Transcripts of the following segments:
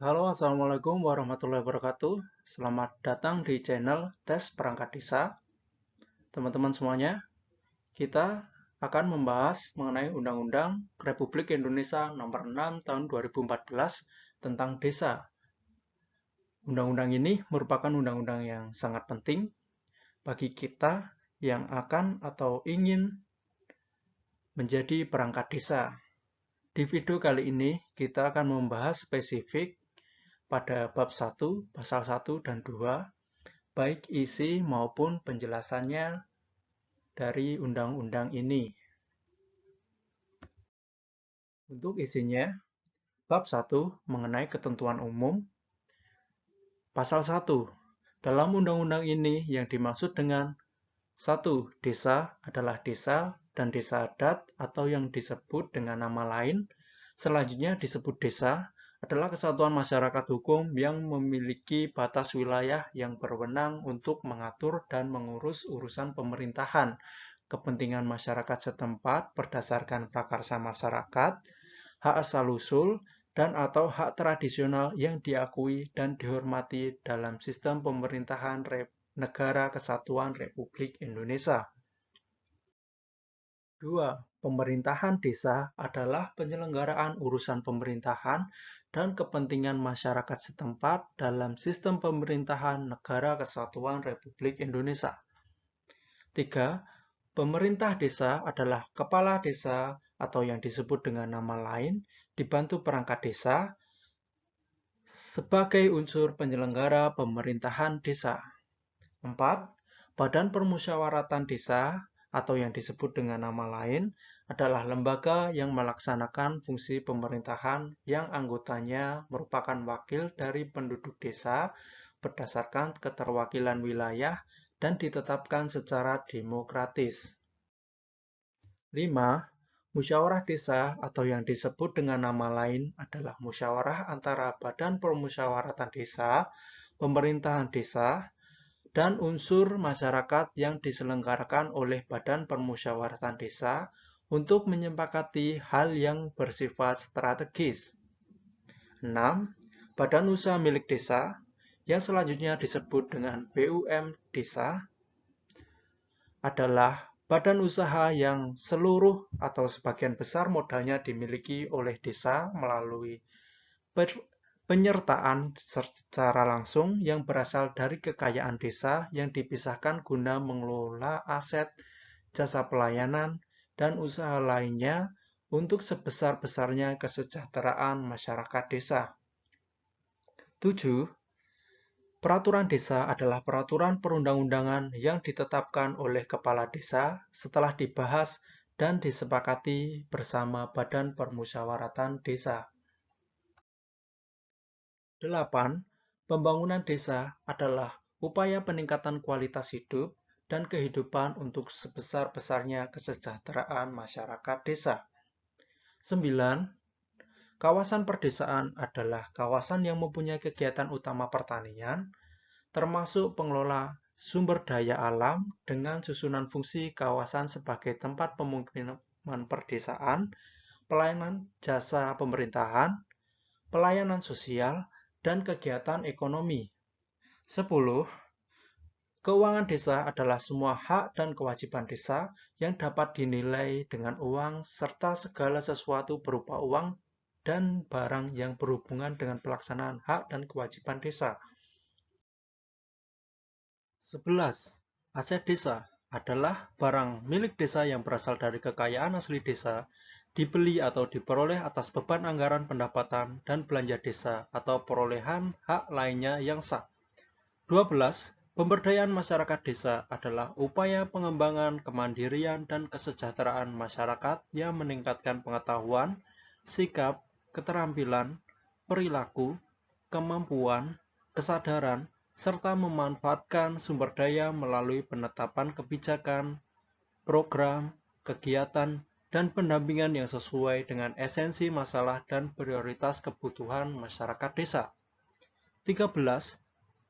Halo, Assalamualaikum warahmatullahi wabarakatuh. Selamat datang di channel Tes Perangkat Desa. Teman-teman semuanya, kita akan membahas mengenai Undang-Undang Republik Indonesia Nomor 6 Tahun 2014 tentang desa. Undang-undang ini merupakan undang-undang yang sangat penting bagi kita yang akan atau ingin menjadi perangkat desa. Di video kali ini, kita akan membahas spesifik pada bab 1, pasal 1 dan 2, baik isi maupun penjelasannya dari undang-undang ini. Untuk isinya, bab 1 mengenai ketentuan umum. Pasal 1. Dalam undang-undang ini yang dimaksud dengan 1. Desa adalah desa dan desa adat atau yang disebut dengan nama lain. Selanjutnya disebut desa adalah kesatuan masyarakat hukum yang memiliki batas wilayah yang berwenang untuk mengatur dan mengurus urusan pemerintahan, kepentingan masyarakat setempat berdasarkan prakarsa masyarakat, hak asal-usul, dan atau hak tradisional yang diakui dan dihormati dalam sistem pemerintahan Negara Kesatuan Republik Indonesia. 2. Pemerintahan desa adalah penyelenggaraan urusan pemerintahan dan kepentingan masyarakat setempat dalam sistem pemerintahan Negara Kesatuan Republik Indonesia. 3. Pemerintah desa adalah kepala desa atau yang disebut dengan nama lain, dibantu perangkat desa, sebagai unsur penyelenggara pemerintahan desa. 4. Badan Permusyawaratan Desa atau yang disebut dengan nama lain adalah lembaga yang melaksanakan fungsi pemerintahan yang anggotanya merupakan wakil dari penduduk desa berdasarkan keterwakilan wilayah dan ditetapkan secara demokratis. 5. Musyawarah desa atau yang disebut dengan nama lain adalah musyawarah antara Badan Permusyawaratan Desa, pemerintahan desa, dan unsur masyarakat yang diselenggarakan oleh Badan Permusyawaratan Desa untuk menyepakati hal yang bersifat strategis. 6. Badan Usaha Milik Desa, yang selanjutnya disebut dengan BUM Desa, adalah badan usaha yang seluruh atau sebagian besar modalnya dimiliki oleh desa melalui penyertaan secara langsung yang berasal dari kekayaan desa yang dipisahkan guna mengelola aset, jasa pelayanan, dan usaha lainnya untuk sebesar-besarnya kesejahteraan masyarakat desa. 7. Peraturan desa adalah peraturan perundang-undangan yang ditetapkan oleh kepala desa setelah dibahas dan disepakati bersama Badan Permusyawaratan Desa. 8. Pembangunan desa adalah upaya peningkatan kualitas hidup dan kehidupan untuk sebesar-besarnya kesejahteraan masyarakat desa. 9. Kawasan perdesaan adalah kawasan yang mempunyai kegiatan utama pertanian, termasuk pengelola sumber daya alam dengan susunan fungsi kawasan sebagai tempat pemukiman perdesaan, pelayanan jasa pemerintahan, pelayanan sosial, dan kegiatan ekonomi. 10. Keuangan desa adalah semua hak dan kewajiban desa yang dapat dinilai dengan uang serta segala sesuatu berupa uang dan barang yang berhubungan dengan pelaksanaan hak dan kewajiban desa. 11. Aset desa adalah barang milik desa yang berasal dari kekayaan asli desa, dibeli atau diperoleh atas beban anggaran pendapatan dan belanja desa atau perolehan hak lainnya yang sah. 12. Pemberdayaan masyarakat desa adalah upaya pengembangan kemandirian dan kesejahteraan masyarakat yang meningkatkan pengetahuan, sikap, keterampilan, perilaku, kemampuan, kesadaran, serta memanfaatkan sumber daya melalui penetapan kebijakan, program, kegiatan, dan pendampingan yang sesuai dengan esensi masalah dan prioritas kebutuhan masyarakat desa. 13.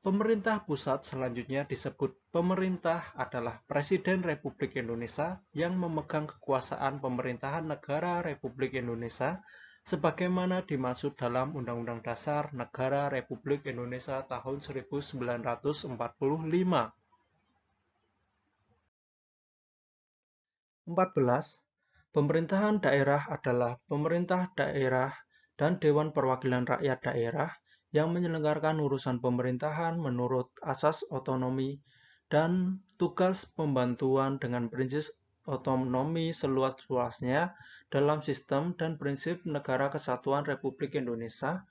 Pemerintah pusat selanjutnya disebut pemerintah adalah Presiden Republik Indonesia yang memegang kekuasaan pemerintahan Negara Republik Indonesia sebagaimana dimaksud dalam Undang-Undang Dasar Negara Republik Indonesia tahun 1945. 14. Pemerintahan daerah adalah pemerintah daerah dan Dewan Perwakilan Rakyat Daerah yang menyelenggarakan urusan pemerintahan menurut asas otonomi dan tugas pembantuan dengan prinsip otonomi seluas-luasnya dalam sistem dan prinsip Negara Kesatuan Republik Indonesia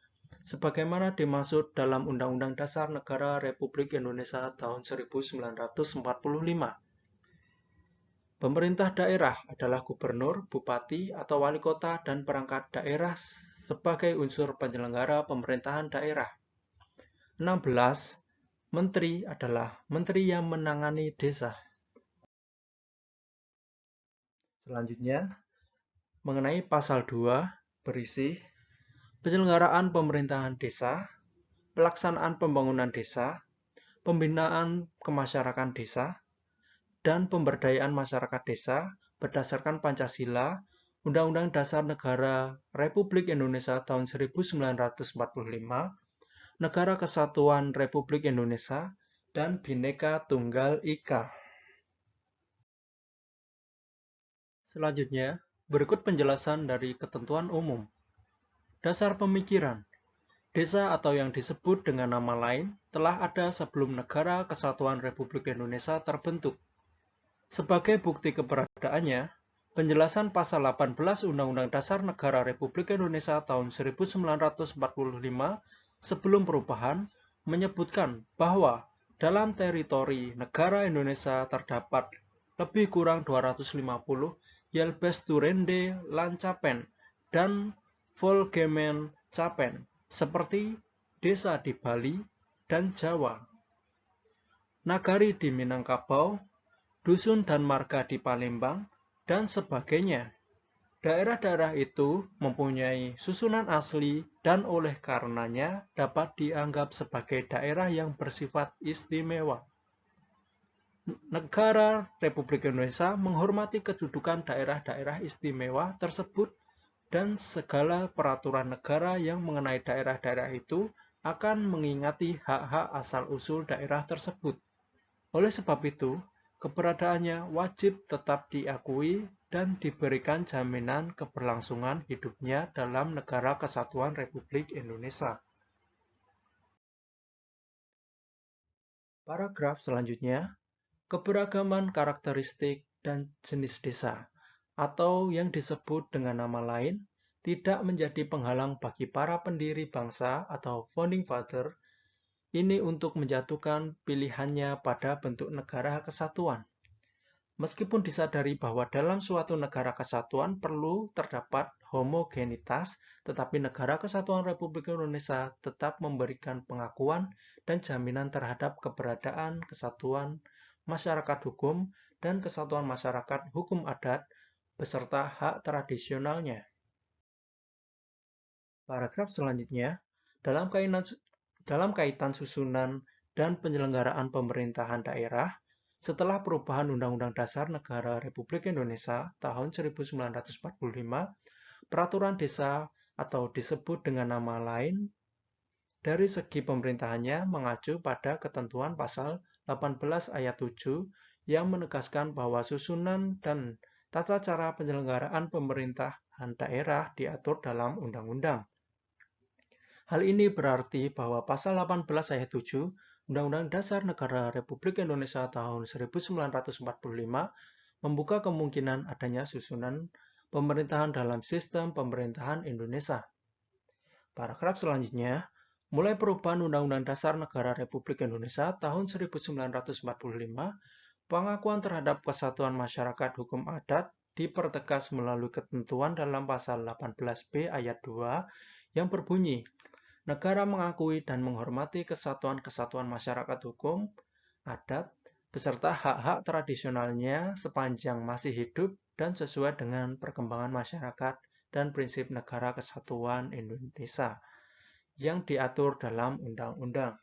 sebagaimana dimaksud dalam Undang-Undang Dasar Negara Republik Indonesia tahun 1945. Pemerintah daerah adalah gubernur, bupati, atau wali kota dan perangkat daerah sebagai unsur penyelenggara pemerintahan daerah. 16. Menteri adalah menteri yang menangani desa. Selanjutnya, mengenai pasal 2 berisi penyelenggaraan pemerintahan desa, pelaksanaan pembangunan desa, pembinaan kemasyarakatan desa, dan pemberdayaan masyarakat desa berdasarkan Pancasila, Undang-Undang Dasar Negara Republik Indonesia tahun 1945, Negara Kesatuan Republik Indonesia, dan Bhinneka Tunggal Ika. Selanjutnya, berikut penjelasan dari ketentuan umum. Dasar pemikiran. Desa atau yang disebut dengan nama lain telah ada sebelum Negara Kesatuan Republik Indonesia terbentuk. Sebagai bukti keberadaannya, penjelasan pasal 18 Undang-Undang Dasar Negara Republik Indonesia tahun 1945 sebelum perubahan menyebutkan bahwa dalam teritori negara Indonesia terdapat lebih kurang 250 Yelbesturende Lancapen dan Volgemen Capen seperti desa di Bali dan Jawa, nagari di Minangkabau, dusun dan marga di Palembang, dan sebagainya. Daerah-daerah itu mempunyai susunan asli dan oleh karenanya dapat dianggap sebagai daerah yang bersifat istimewa. Negara Republik Indonesia menghormati kedudukan daerah-daerah istimewa tersebut dan segala peraturan negara yang mengenai daerah-daerah itu akan mengingati hak-hak asal-usul daerah tersebut. Oleh sebab itu, keberadaannya wajib tetap diakui dan diberikan jaminan keberlangsungan hidupnya dalam Negara Kesatuan Republik Indonesia. Paragraf selanjutnya, keberagaman karakteristik dan jenis desa, atau yang disebut dengan nama lain, tidak menjadi penghalang bagi para pendiri bangsa atau founding father ini untuk menjatuhkan pilihannya pada bentuk negara kesatuan. Meskipun disadari bahwa dalam suatu negara kesatuan perlu terdapat homogenitas, tetapi Negara Kesatuan Republik Indonesia tetap memberikan pengakuan dan jaminan terhadap keberadaan kesatuan masyarakat hukum dan kesatuan masyarakat hukum adat beserta hak tradisionalnya. Paragraf selanjutnya, dalam kaitan susunan dan penyelenggaraan pemerintahan daerah, setelah perubahan Undang-Undang Dasar Negara Republik Indonesia tahun 1945, peraturan desa atau disebut dengan nama lain dari segi pemerintahannya mengacu pada ketentuan pasal 18 ayat 7 yang menegaskan bahwa susunan dan tata cara penyelenggaraan pemerintahan daerah diatur dalam undang-undang. Hal ini berarti bahwa pasal 18 ayat 7 Undang-Undang Dasar Negara Republik Indonesia tahun 1945 membuka kemungkinan adanya susunan pemerintahan dalam sistem pemerintahan Indonesia. Paragraf selanjutnya, mulai perubahan Undang-Undang Dasar Negara Republik Indonesia tahun 1945, pengakuan terhadap kesatuan masyarakat hukum adat dipertegas melalui ketentuan dalam pasal 18B ayat 2 yang berbunyi, negara mengakui dan menghormati kesatuan-kesatuan masyarakat hukum adat beserta hak-hak tradisionalnya sepanjang masih hidup dan sesuai dengan perkembangan masyarakat dan prinsip Negara Kesatuan Indonesia yang diatur dalam undang-undang.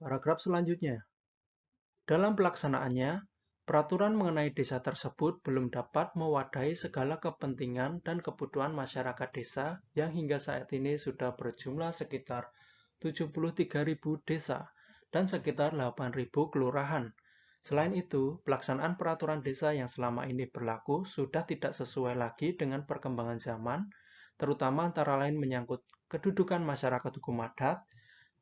Paragraf selanjutnya. Dalam pelaksanaannya, Peraturan mengenai desa tersebut belum dapat mewadahi segala kepentingan dan kebutuhan masyarakat desa yang hingga saat ini sudah berjumlah sekitar 73.000 desa dan sekitar 8.000 kelurahan. Selain itu, pelaksanaan peraturan desa yang selama ini berlaku sudah tidak sesuai lagi dengan perkembangan zaman, terutama antara lain menyangkut kedudukan masyarakat hukum adat,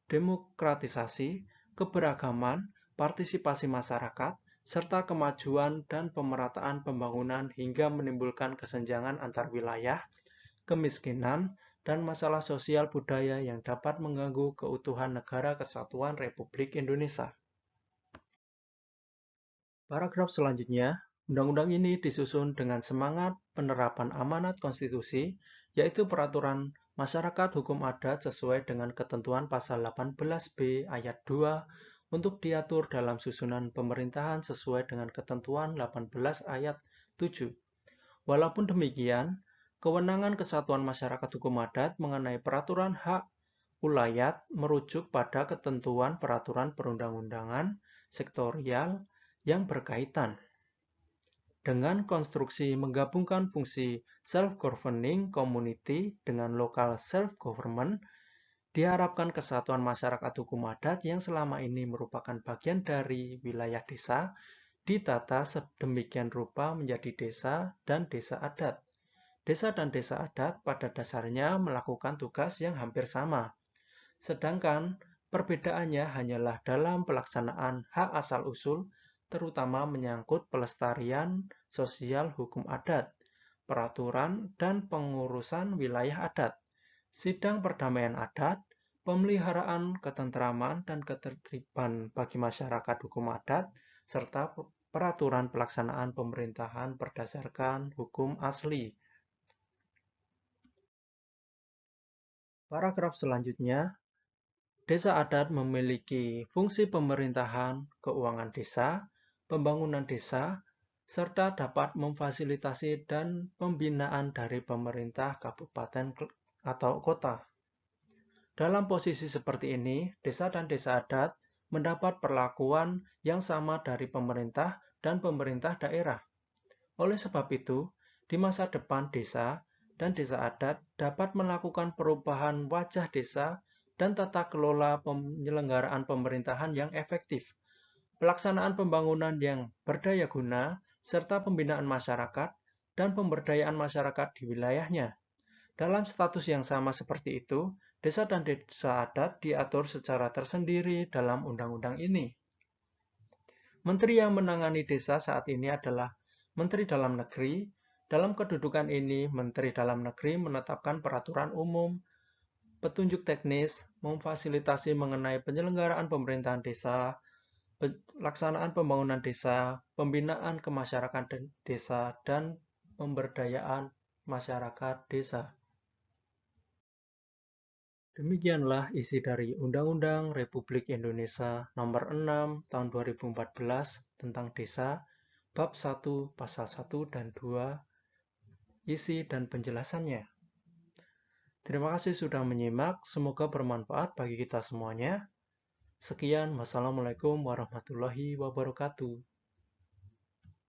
demokratisasi, keberagaman, partisipasi masyarakat, serta kemajuan dan pemerataan pembangunan hingga menimbulkan kesenjangan antar wilayah, kemiskinan, dan masalah sosial budaya yang dapat mengganggu keutuhan Negara Kesatuan Republik Indonesia. Paragraf selanjutnya, undang-undang ini disusun dengan semangat penerapan amanat konstitusi, yaitu peraturan masyarakat hukum adat sesuai dengan ketentuan pasal 18B ayat 2 untuk diatur dalam susunan pemerintahan sesuai dengan ketentuan 18 ayat 7. Walaupun demikian, kewenangan Kesatuan Masyarakat Hukum Adat mengenai peraturan hak ulayat merujuk pada ketentuan peraturan perundang-undangan sektorial yang berkaitan dengan konstruksi menggabungkan fungsi self-governing community dengan local self-government. Diharapkan kesatuan masyarakat hukum adat yang selama ini merupakan bagian dari wilayah desa ditata sedemikian rupa menjadi desa dan desa adat. Desa dan desa adat pada dasarnya melakukan tugas yang hampir sama, sedangkan perbedaannya hanyalah dalam pelaksanaan hak asal-usul, terutama menyangkut pelestarian sosial hukum adat, peraturan, dan pengurusan wilayah adat, sidang perdamaian adat, pemeliharaan ketentraman dan ketertiban bagi masyarakat hukum adat, serta peraturan pelaksanaan pemerintahan berdasarkan hukum asli. Paragraf selanjutnya, desa adat memiliki fungsi pemerintahan, keuangan desa, pembangunan desa, serta dapat memfasilitasi dan pembinaan dari pemerintah kabupaten atau kota. Dalam posisi seperti ini, desa dan desa adat mendapat perlakuan yang sama dari pemerintah dan pemerintah daerah. Oleh sebab itu, di masa depan desa dan desa adat dapat melakukan perubahan wajah desa dan tata kelola penyelenggaraan pemerintahan yang efektif, pelaksanaan pembangunan yang berdaya guna, serta pembinaan masyarakat dan pemberdayaan masyarakat di wilayahnya. Dalam status yang sama seperti itu, desa dan desa adat diatur secara tersendiri dalam undang-undang ini. Menteri yang menangani desa saat ini adalah Menteri Dalam Negeri. Dalam kedudukan ini, Menteri Dalam Negeri menetapkan peraturan umum, petunjuk teknis, memfasilitasi mengenai penyelenggaraan pemerintahan desa, pelaksanaan pembangunan desa, pembinaan kemasyarakatan desa, dan pemberdayaan masyarakat desa. Demikianlah isi dari Undang-Undang Republik Indonesia Nomor 6 Tahun 2014 tentang Desa, Bab 1, Pasal 1 dan 2, isi dan penjelasannya. Terima kasih sudah menyimak, semoga bermanfaat bagi kita semuanya. Sekian, wassalamualaikum warahmatullahi wabarakatuh.